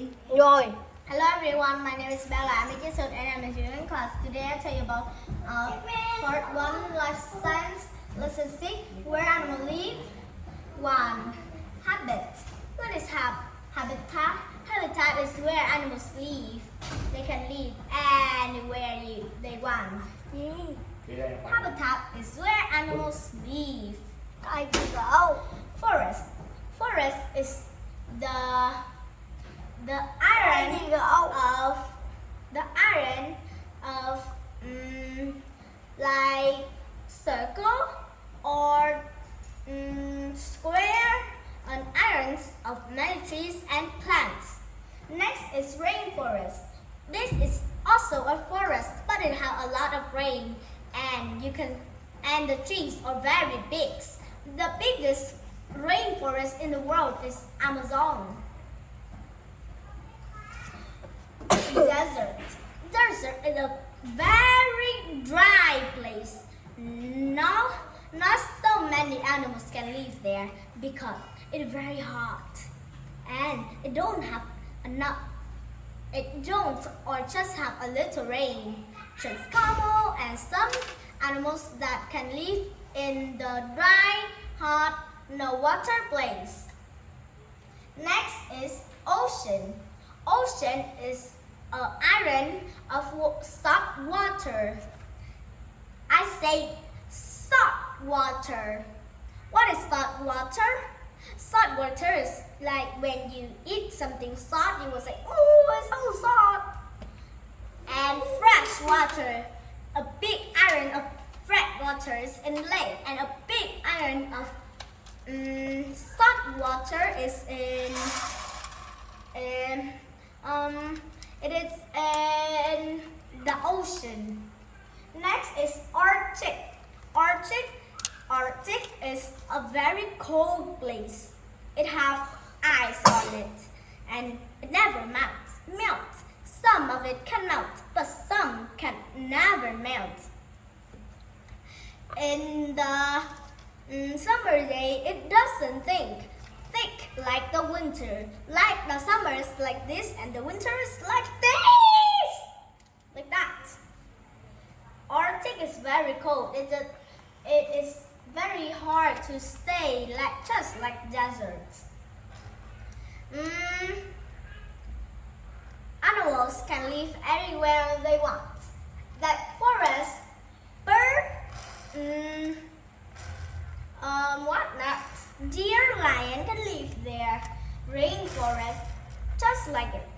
Rồi. Hello everyone, my name is Bella. I'm a student and I'm a student in class. Today I'll tell you about part 1 life science lesson 6 where animals live. 1. Habit. What is habitat? Habitat is where animals live. They can live anywhere they want. Habitat is where animals live. I go. Forest. Forest is the iron of like circle or square and irons of many trees and plants. Next is rainforest. This is also a forest, but it has a lot of rain, and the trees are very big. The biggest rainforest in the world is Amazon. Desert. Desert is a very dry place. Not so many animals can live there because it's very hot and it don't or just have a little rain. Just camel and some animals that can live in the dry, hot, no water place. Next is ocean. Ocean is an island of salt water. I say salt water. What is salt water? Salt water is like when you eat something salt, you will say, "Oh, it's so salt." And fresh water, a big island of fresh water is in lake, and a big island of salt water is in the ocean. Next is Arctic. Arctic is a very cold place. It has ice on it and it never melts. Some of it can melt, but some can never melt. In the summer day, it doesn't thick like the winter. Like the summer is like this and the winter is like this. Like that. Arctic is very cold. It is very hard to stay just like desert. Animals can live anywhere they want. Like forest, bird, what next? Deer, lion can live there. Rainforest, just like it.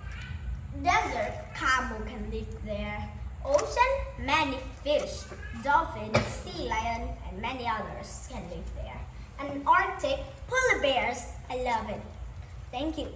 Desert, camel can live there. Ocean, many fish, dolphins, sea lion, and many others can live there. And Arctic, polar bears. I love it. Thank you.